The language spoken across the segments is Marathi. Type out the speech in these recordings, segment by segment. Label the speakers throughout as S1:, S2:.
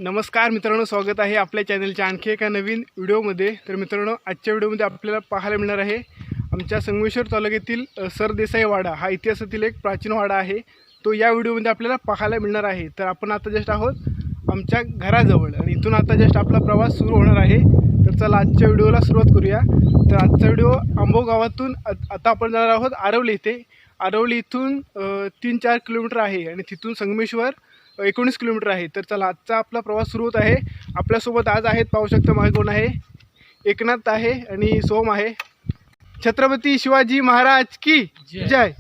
S1: नमस्कार मित्रांनो, स्वागत आहे आपल्या चॅनलच्या आणखी एका नवीन व्हिडिओमध्ये। तर मित्रांनो, आजच्या व्हिडिओमध्ये आपल्याला पाहायला मिळणार आहे आमच्या संगमेश्वर तालुक्यातील सरदेसाई वाडा हा इतिहासातील एक प्राचीन वाडा आहे। तो या व्हिडिओमध्ये आपल्याला पाहायला मिळणार आहे। तर आपण आता जस्ट आहोत आमच्या घराजवळ आणि इथून आता जस्ट आपला प्रवास सुरू होणार आहे। तर चला आजच्या व्हिडिओला सुरुवात करूया। तर आजचा व्हिडिओ आंबो गावातून आता आपण जाणार आहोत आरवली इथे। आरवली इथून 3-4 किलोमीटर आहे आणि तिथून संगमेश्वर 19 किलोमीटर आहे। तर चला आजचा आपला प्रवास सुरू होत आहे। आपल्यासोबत आज आहेत, पाहू शकता मागे कोण आहे, एकनाथ आहे आणि सोम आहे। छत्रपती शिवाजी महाराज की जय।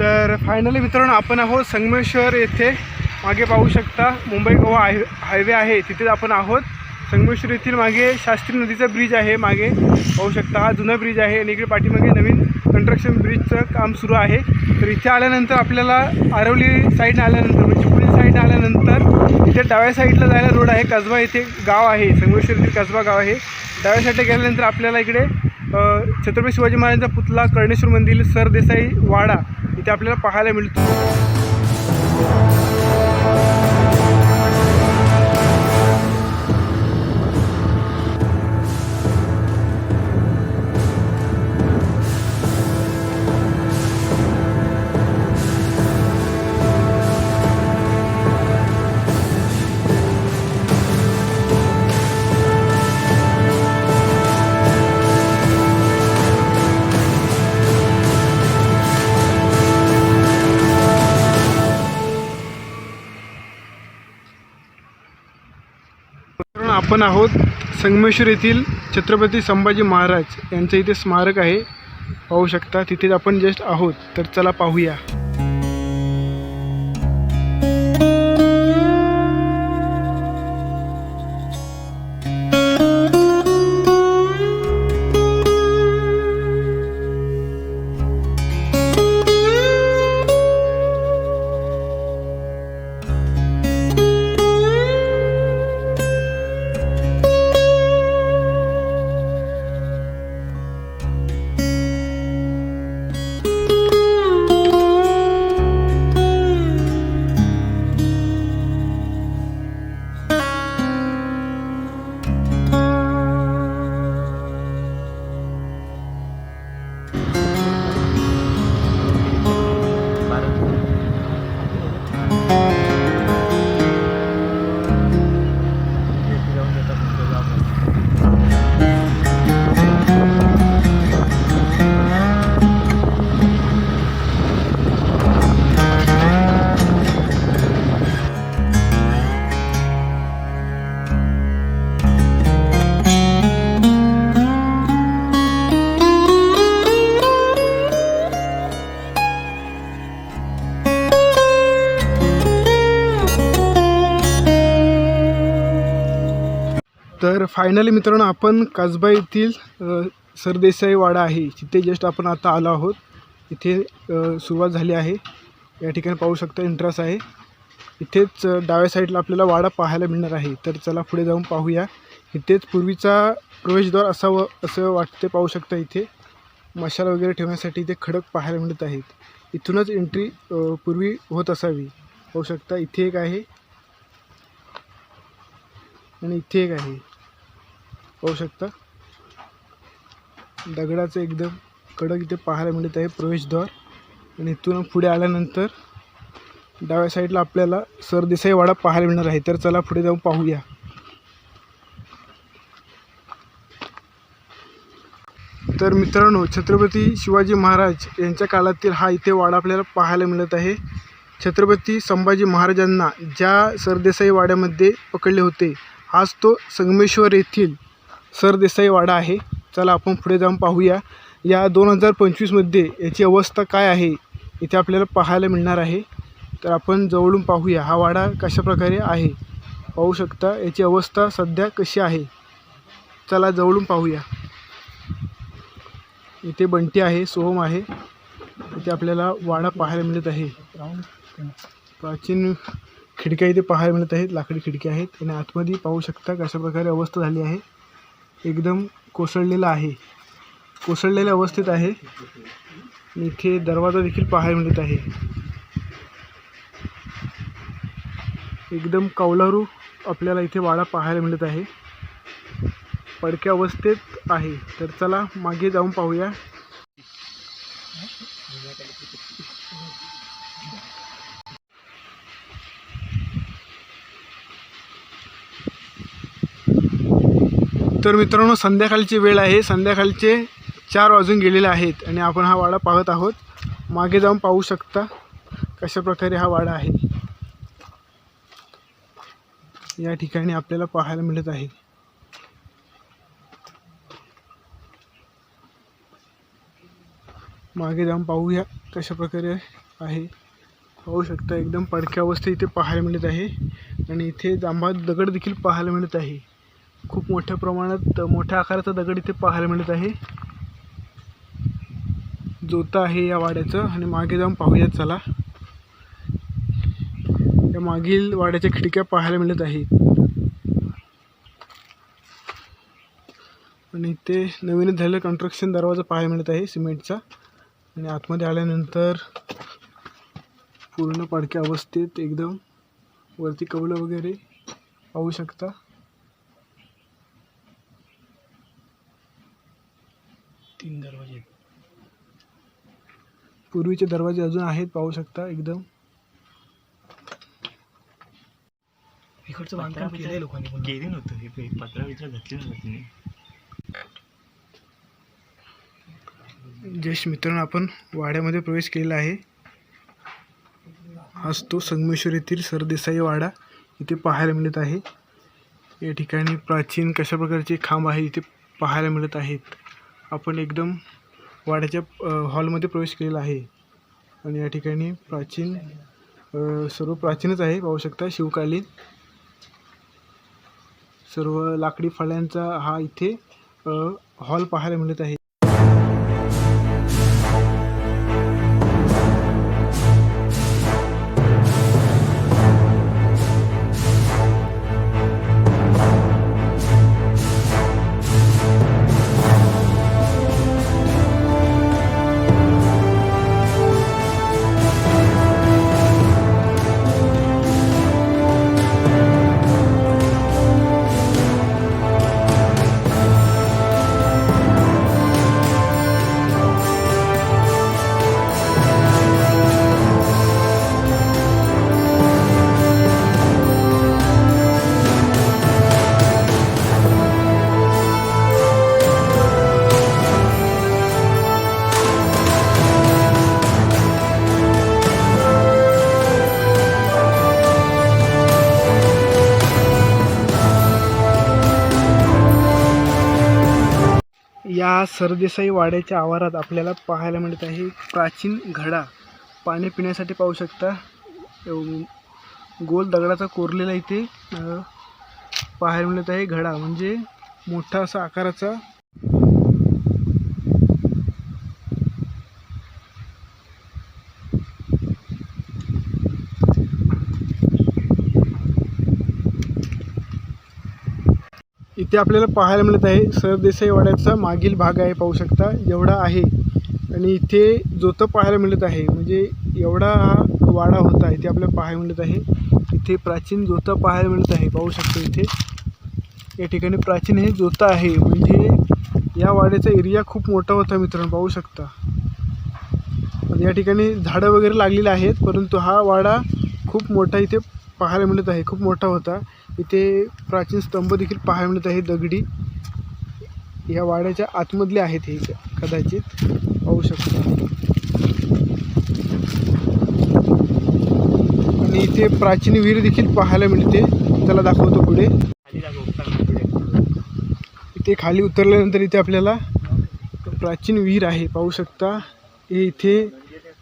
S1: तर फायनली मित्रांनो, आपण आहोत संगमेश्वर येथे। मागे पाहू शकता मुंबई गोवा हायवे आहे, तिथेच आपण आहोत। संगमेश्वर येथील मागे शास्त्री नदीचा ब्रिज आहे, मागे पाहू शकता हा जुना ब्रिज आहे आणि इकडे पाठीमागे नवीन कंस्ट्रक्शन ब्रिजचं काम सुरू आहे। तर इथे आल्यानंतर आपल्याला आरवली साईडने आल्यानंतर म्हणजे चिपळूण साईडने आल्यानंतर इथे डाव्या साईडला जायला रोड आहे। कसबा इथे गाव आहे, संगमेश्वर येथील कसबा गाव आहे। डाव्या साईडला गेल्यानंतर आपल्याला इकडे छत्रपती शिवाजी महाराजांचा पुतळा, कर्णेश्वर मंदिर, सरदेसाई वाडा इथे आपल्याला पाहायला मिळतो। आपण आहोत संगमेश्वर येथील छत्रपती संभाजी महाराज यांचं इथे स्मारक आहे, पाहू शकता तिथेच आपण जस्ट आहोत। तर चला पाहूया। तर फायनली मित्रांनो, आपण कसबा येथील सरदेसाई वाडा आहे तिथे जस्ट आपण आता आलो आहोत। इथे सुरुवात झाली आहे, या ठिकाणी पाहू शकता एंट्रन्स आहे। इथेच डाव्या साईडला आपल्याला वाडा पाहायला मिळणार आहे। तर चला पुढे जाऊन पाहूया। इथेच पूर्वीचा प्रवेशद्वार असावं असं वाटते, पाहू शकता इथे मशाल वगैरे ठेवण्यासाठी इथे खडक पाहायला मिळत आहेत। इथूनच एंट्री पूर्वी होत असावी, पाहू शकता इथे एक आहे आणि इथे एक आहे, पाहू शकता दगडाचं एकदम कडक इथे पाहायला मिळत आहे प्रवेशद्वार। आणि इथून पुढे आल्यानंतर डाव्या साईडला आपल्याला सरदेसाई वाडा पाहायला मिळणार आहे. तर चला पुढे जाऊन पाहूया. तर मित्रांनो, छत्रपती शिवाजी महाराज यांच्या काळातील हा इथे वाडा आपल्याला पाहायला मिळत आहे. छत्रपती संभाजी महाराजांना ज्या सरदेसाई वाड्यामध्ये पकडले होते, हाच तो संगमेश्वर येथील सरदेसाई वाडा आहे. चला आपण पुढे जाऊन पाहूया. या 2025मध्ये याची अवस्था काय आहे इथे आपल्याला पाहायला मिळणार आहे. तर आपण जवळून पाहूया हा वाडा कशा प्रकारे आहे. पाहू शकता याची अवस्था सध्या कशी आहे. चला जवळून पाहूया. इथे बंटी आहे, सोहम आहे. इथे आपल्याला वाडा पाहायला मिळत आहे. प्राचीन खिडक्या इथे पाहायला मिळत आहेत, लाकडी खिडक्या आहेत. आणि आतमध्ये पाहू शकता कशा प्रकारे अवस्था झाली आहे. एकदम कोसळलेला आहे, कोसळलेल्या अवस्थेत आहे. इथे दरवाजा देखील पाहायला मिळत आहे. एकदम कौलारू आपल्याला इथे वाडा पाहायला मिळत आहे. पडक्या अवस्थेत आहे. तर चला मागे जाऊन पाहूया. तर मित्रांनो, संध्याकाळची वेळ आहे. संध्याकाळचे 4 वाजून गेलेले आहेत आणि आपण हा वाडा पाहत आहोत. मागे जाऊन पाहू शकता कशा प्रकारे हा वाडा आहे. या ठिकाणी आपल्याला पाहायला मिळत आहे. मागे जाऊन पाहूया कशा प्रकारे आहे. पाहू शकता एकदम पडक्या अवस्थेत इथे पाहायला मिळत आहे. आणि इथे जांभा दगड देखील पाहायला मिळत आहे. खूप मोठ्या प्रमाणात मोठ्या आकाराचा दगड इथे पाहायला मिळत आहे. जोता आहे या वाड्याचं. आणि मागे जाऊन पाहूयात चला. या मागील वाड्याच्या खिडक्या पाहायला मिळत आहेत. आणि इथे नवीन झालेलं कन्स्ट्रक्शन दरवाजा पाहायला मिळत आहे सिमेंटचा. आणि आतमध्ये आल्यानंतर पूर्ण पडक्या अवस्थेत एकदम वरती कौलं वगैरे पाहू शकता. तीन दरवाजे, पूर्वीचे दरवाजे अजून आहेत पाहू शकता. एकदम इकडचं बांधकाम केलंय लोकांनी, गेले नव्हतं हे पत्रा विचार घातले नव्हते. जस्ट मित्रांनो, आपण वाड्यामध्ये प्रवेश केलेला आहे. हाच तो संगमेश्वर येथील सरदेसाई वाडा इथे पाहायला मिळत आहे. या ठिकाणी प्राचीन कशा प्रकारचे खांब आहे इथे पाहायला मिळत आहेत. आपण एकदम वाड्याच्या हॉलमध्ये प्रवेश केलेला आहे. आणि या ठिकाणी प्राचीन सर्व प्राचीनच आहे पाहू शकता. शिवकालीन सर्व लाकडी फळ्यांचा हा इथे हॉल पाहायला मिळत आहे. या सरदेसाई वाड्याच्या आवारात आपल्याला पाहायला मिळत आहे प्राचीन घडा. पाणी पिण्यासाठी पाहू शकता. गोल दगडाचा कोरलेला इथे पाहायला मिळत आहे घडा, म्हणजे मोठा असा आकाराचा. इथे आपल्याला पाहायला मिळत आहे सरदेसाई वाड्याचा मागील भाग आहे पाहू शकता एवढा आहे. आणि इथे जोतं पाहायला मिळत आहे, म्हणजे एवढा हा वाडा होता इथे आपल्याला पाहायला मिळत आहे. इथे प्राचीन जोतं पाहायला मिळत आहे पाहू शकता. इथे या ठिकाणी प्राचीन हे जोतं आहे, म्हणजे या वाड्याचा एरिया खूप मोठा होता मित्रांनो पाहू शकता. या ठिकाणी झाडं वगैरे लागलेली आहेत, परंतु हा वाडा खूप मोठा इथे पाहायला मिळत आहे, खूप मोठा होता। इथे प्राचीन स्तंभ देखील पाहायला मिळत आहे दगडी, या वाड्याच्या आतमधले आहेत हे कदाचित, पाहू शकता। आणि इथे प्राचीन विहीर देखील पाहायला मिळते, त्याला दाखवतो पुढे। इथे खाली उतरल्यानंतर इथे आपल्याला प्राचीन विहीर आहे, पाहू शकता। हे इथे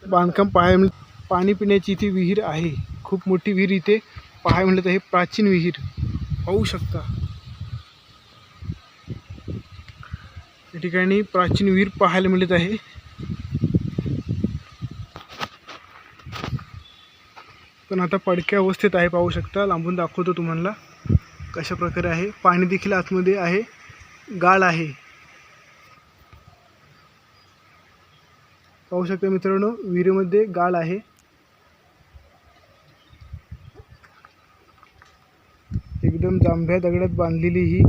S1: बांधकाम पाहायला मिळते, पाणी पिण्याची इथे विहीर आहे, खूप मोठी विहीर इथे पाहायला मिळत आहे, प्राचीन विहीर पाहू शकता। या ठिकाणी प्राचीन विहीर पाहायला मिळत आहे। पण आता पडक्या अवस्थेत आहे, पाहू शकता। लांबून दाखवतो तुम्हाला कशा प्रकारे आहे। पाणी देखील आतमध्ये आहे, गाळ आहे, पाहू शकता मित्रांनो, विहिरीमध्ये गाळ आहे। एकदम जांभ्या दगडात बांधलेली ही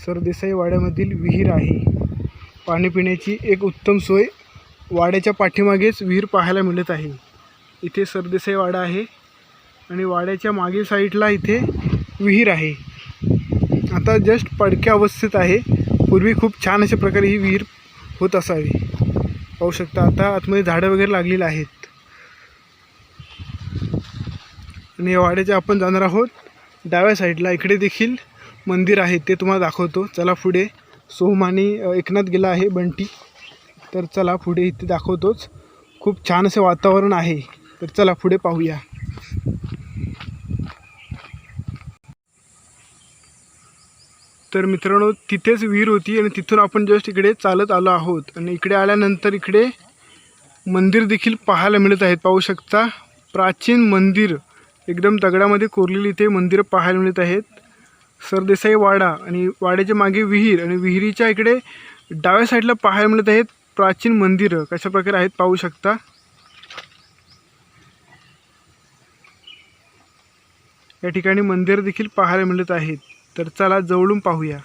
S1: सरदेसाई वाड्यामधील विहीर आहे। पाणी पिण्याची एक उत्तम सोय, वाड्याच्या पाठीमागेच विहीर पाहायला मिळत आहे। इथे सरदेसाई वाडा आहे आणि वाड्याच्या मागील साईडला इथे विहीर आहे। आता जस्ट पडक्या अवस्थेत आहे, पूर्वी खूप छान अशा प्रकारे ही विहीर होत असावी, पाहू शकता। आता आतमध्ये झाडं वगैरे लागलेली आहेत आणि या वाड्याच्या आपण जाणार आहोत डाव्या साईडला। इकडे देखील मंदिर आहे, ते तुम्हाला दाखवतो, चला पुढे। सोहम आणि एकनाथ गेला आहे, बंटी, तर चला पुढे, इथे दाखवतोच। खूप छान असे वातावरण आहे, तर चला पुढे पाहूया। तर मित्रांनो, तिथेच विहीर होती आणि तिथून आपण जस्ट इकडे चालत आलो आहोत आणि इकडे आल्यानंतर इकडे मंदिर देखील पाहायला मिळत आहेत, पाहू शकता। प्राचीन मंदिर, एकदम दगडामध्ये कोरलेली इथे मंदिरं पाहायला मिळत आहेत। सरदेसाई वाडा आणि वाड्याच्या मागे विहीर आणि विहिरीच्या इकडे डाव्या साईडला पाहायला मिळत आहेत प्राचीन मंदिरं, कशा प्रकारे आहेत पाहू शकता। या ठिकाणी मंदिर देखील पाहायला मिळत आहेत, तर चला जवळून पाहूया।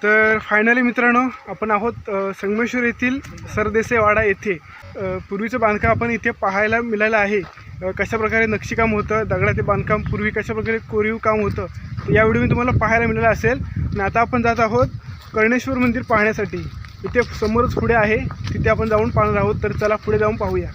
S1: तर फायनली मित्रांनो, आपण आहोत संगमेश्वर येथील सरदेसाई वाडा येथे। पूर्वीचं बांधकाम आपण इथे पाहायला मिळालं आहे, कशा प्रकारे नक्षीकाम होतं, दगडाचे बांधकाम पूर्वी कशा प्रकारे कोरीव काम होतं, तर या व्हिडिओ मी तुम्हाला पाहायला मिळालं असेल। आणि आता आपण जात आहोत कर्णेश्वर मंदिर पाहण्यासाठी, इथे समोरच पुढे आहे, तिथे आपण जाऊन पाहणार आहोत, तर चला पुढे जाऊन पाहूया।